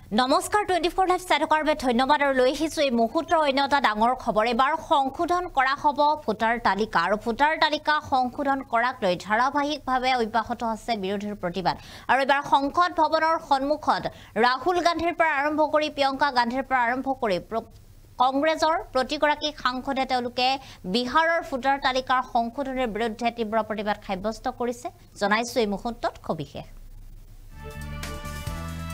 নমস্কাৰ 24 লাইভ চাইথকাৰ বাবে ধন্যবাদ আৰু লৈ আহিছো এই মুহূৰ্তৰ অন্য এটা ডাঙৰ খবৰ এবাৰ সংশোধন কৰা হ'ব ভোটাৰ তালিকা আৰু ভোটাৰ তালিকা সংশোধন কৰাক লৈ ধাৰাবাহিকভাৱে অব্যাহত আছে বিৰোধীৰ প্ৰতিবাদ আৰু এবাৰ সংসদ ভৱনৰ সন্মুখত ৰাহুল গান্ধীৰ পৰা আৰম্ভ কৰি প্ৰিয়ংকা গান্ধীৰ পৰা আৰম্ভ কৰি কংগ্ৰেছৰ প্ৰতিগৰাকী সাংসদে তেওঁলোকে বিহাৰৰ ভোটাৰ তালিকাৰ সংশোধনৰ বিৰুদ্ধে তীব্ৰ প্ৰতিবাদ সাব্যস্ত কৰিছে জনাইছো এই মুহূৰ্তত সবিশেষ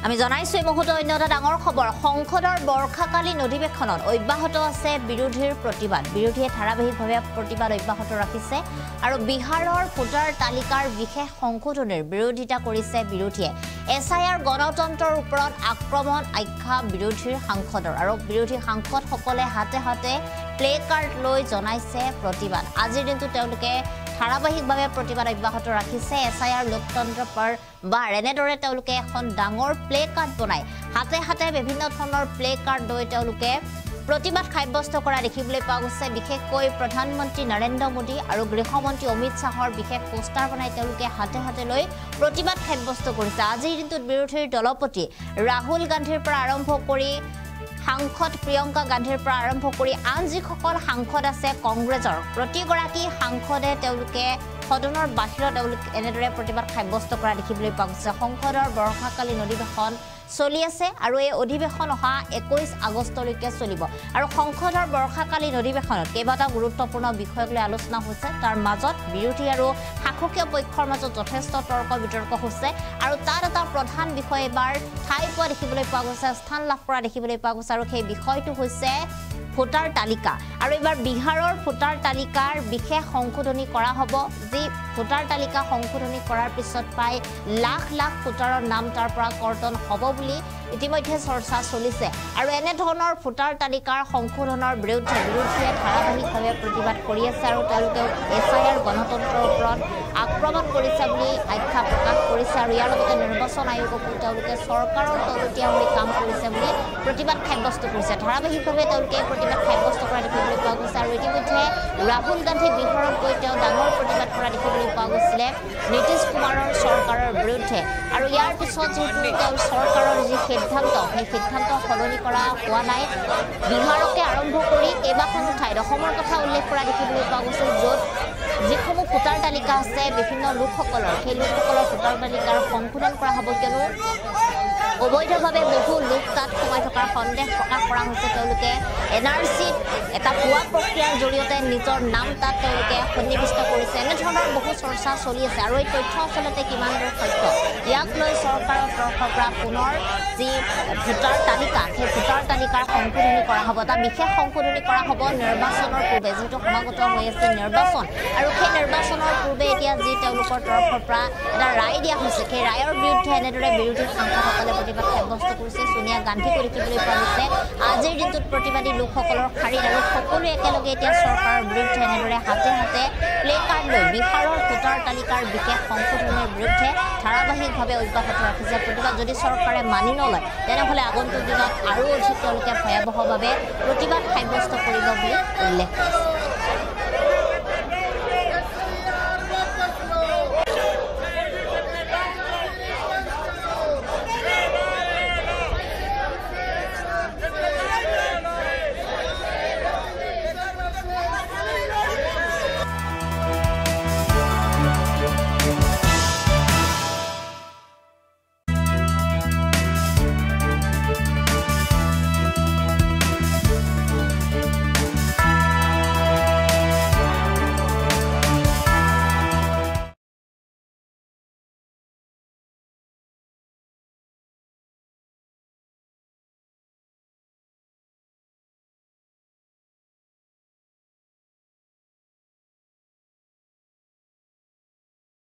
আমি জনাইছো এই মুহূৰ্তত অন্য এটা ডাঙৰ খবৰ সংসদৰ বৰ্ষাকালীন অধিৱেশনত অব্যাহত আছে বিৰোধীৰ প্ৰতিবাদ বিৰোধীয়ে ধাৰাবাহিকভাৱে প্ৰতিবাদ অব্যাহত ৰাখিছে আৰু বিহাৰৰ ভোটাৰ তালিকাৰ বিশেষ সংশোধনৰ বিৰোধিতা কৰিছে বিৰোধীয়ে এছআইআৰ গণতন্ত্ৰৰ ওপৰত আক্ৰমণ আখ্যা বিৰোধীৰ সাংসদৰ আৰু বিৰোধী সাংসদসকলে হাতে হাতে প্লে কাৰ্ড লৈ জনাইছে প্ৰতিবাদ আজিৰ দিনটো তেওঁলোকে ধাৰাবাহিকভাৱে প্ৰতিবাদ অব্যাহত ৰাখিছে এছআইআৰ লোকতন্ত্ৰ পৰ বা এনেদৰে তেওঁলোকে এখন ডাঙৰ প্লে কাৰ্ড বনাই হাতে হাতে বিভিন্ন ধৰণৰ প্লে কাৰ্ড লৈ তেওঁলোকে প্ৰতিবাদ সাব্যস্ত কৰা দেখিবলৈ পোৱা গৈছে বিশেষকৈ প্ৰধানমন্ত্ৰী নৰেন্দ্ৰ মোদী আৰু গৃহমন্ত্ৰী অমিত শাহৰ বিশেষ পোষ্টাৰ বনাই তেওঁলোকে হাতে হাতে লৈ প্ৰতিবাদ সাব্যস্ত কৰিছে আজিৰ দিনটোত বিৰোধীৰ দলপতি ৰাহুল গান্ধীৰ পৰা আৰম্ভ কৰি সাংসদ প্ৰিয়ংকা গান্ধীৰ পৰা আৰম্ভ কৰি আন যিসকল সাংসদ আছে কংগ্ৰেছৰ প্ৰতিগৰাকী সাংসদে তেওঁলোকে সদনৰ বাহিৰত তেওঁলোকে এনেদৰে প্ৰতিবাদ সাব্যস্ত কৰা দেখিবলৈ পোৱা গৈছে সংসদৰ বৰ্ষাকালীন অধিৱেশন চলি আছে আৰু এই অধিৱেশন অহা 21 আগষ্টলৈকে চলিব আৰু সংসদৰ বৰ্ষাকালীন অধিৱেশনত কেইবাটাও গুৰুত্বপূৰ্ণ বিষয়ক লৈ আলোচনা হৈছে তাৰ মাজত বিৰোধী আৰু শাসকীয় পক্ষৰ মাজত যথেষ্ট তৰ্ক বিতৰ্ক হৈছে আৰু তাৰ এটা প্ৰধান বিষয় এবাৰ ঠাই পোৱা দেখিবলৈ পোৱা গৈছে স্থান লাভ কৰা দেখিবলৈ পোৱা গৈছে আৰু সেই বিষয়টো হৈছে ভোটাৰ তালিকা আৰু এবাৰ বিহাৰৰ ভোটাৰ তালিকাৰ বিশেষ সংশোধনী কৰা হ'ব যি ভোটাৰ তালিকা সংশোধনী কৰাৰ পিছত প্ৰায় লাখ লাখ ভোটাৰৰ নাম তাৰ পৰা কৰ্তন হ'ব বুলি ইতিমধ্যে চৰ্চা চলিছে আৰু এনে ধৰণৰ ভোটাৰ তালিকাৰ সংশোধনৰ বিৰুদ্ধে বিৰোধীয়ে ধাৰাবাহিকভাৱে প্ৰতিবাদ কৰি আছে আৰু তেওঁলোকে এছআইআৰ গণতন্ত্ৰৰ ওপৰত আক্ৰমণ কৰিছে বুলি আখ্যা প্ৰকাশ কৰিছে আৰু ইয়াৰ লগতে নিৰ্বাচন আয়োগকো তেওঁলোকে চৰকাৰৰ তলতীয়া হৈ কাম কৰিছে বুলি প্ৰতিবাদ সাব্যস্ত কৰিছে ধাৰাবাহিকভাৱে তেওঁলোকে প্ৰতিবাদ সাব্যস্ত কৰা দেখিবলৈ পোৱা গৈছে আৰু ইতিমধ্যে ৰাহুল গান্ধী বিহাৰত গৈ তেওঁ ডাঙৰ প্ৰতিবাদ কৰা দেখিবলৈ পোৱা গৈছিলে নীতিশ কুমাৰৰ চৰকাৰৰ বিৰুদ্ধে আৰু ইয়াৰ পিছত যিহেতু তেওঁ চৰকাৰৰ যি সিদ্ধান্ত সেই সিদ্ধান্ত সলনি কৰা হোৱা নাই বিহাৰকে আৰম্ভ কৰি কেইবাখনো ঠাইত অসমৰ কথা উল্লেখ কৰা দেখিবলৈ পোৱা গৈছিল য'ত যিসমূহ ভোটাৰ তালিকা আছে বিভিন্ন লোকসকলৰ সেই লোকসকলৰ ভোটাৰ তালিকাৰ সংশোধন কৰা হ'ব কিয়নো অবৈধভাৱে বহু লোক তাত সোমাই থকাৰ সন্দেহ প্ৰকাশ কৰা হৈছে তেওঁলোকে এনআৰচিত এটা ভুৱা প্ৰক্ৰিয়াৰ জৰিয়তে নিজৰ নাম তাত তেওঁলোকে সন্নিৱিষ্ট কৰিছে এনেধৰণৰ বহু চৰ্চা চলি আছে আৰু এই তথ্য আচলতে কিমান দূৰ সত্য ইয়াক লৈ চৰকাৰৰ তৰফৰ পৰা পুনৰ যি ভোটাৰ তালিকা সেই ভোটাৰ তালিকাৰ সংশোধনী কৰা হ'ব এটা বিশেষ সংশোধনী কৰা হ'ব নিৰ্বাচনৰ পূৰ্বে যিহেতু সমাগত হৈ আছে নিৰ্বাচন আৰু সেই নিৰ্বাচনৰ পূৰ্বে এতিয়া যি তেওঁলোকৰ তৰফৰ পৰা এটা ৰায় দিয়া হৈছে সেই ৰায়ৰ বিৰুদ্ধে এনেদৰে বিৰোধী সাংসদসকলে প্ৰতিবাদ সাব্যস্ত কৰিছে সোনিয়া গান্ধীকো দেখিবলৈ পোৱা গৈছে আজিৰ দিনটোত প্ৰতিবাদী লোকসকলৰ শাৰীত আৰু সকলোৱে একেলগে এতিয়া চৰকাৰৰ বিৰুদ্ধে এনেদৰে হাতে হাতে প্লে কাৰ্ড লৈ বিহাৰৰ ভোটাৰ তালিকাৰ বিশেষ সংশোধনৰ বিৰুদ্ধে ধাৰাবাহিকভাৱে অব্যাহত ৰাখিছে প্ৰতিবাদ যদি চৰকাৰে মানি নলয় তেনেহ'লে আগন্তুক দিনত আৰু অধিক তেওঁলোকে ভয়াৱহভাৱে প্ৰতিবাদ সাব্যস্ত কৰিব বুলি উল্লেখ কৰিছে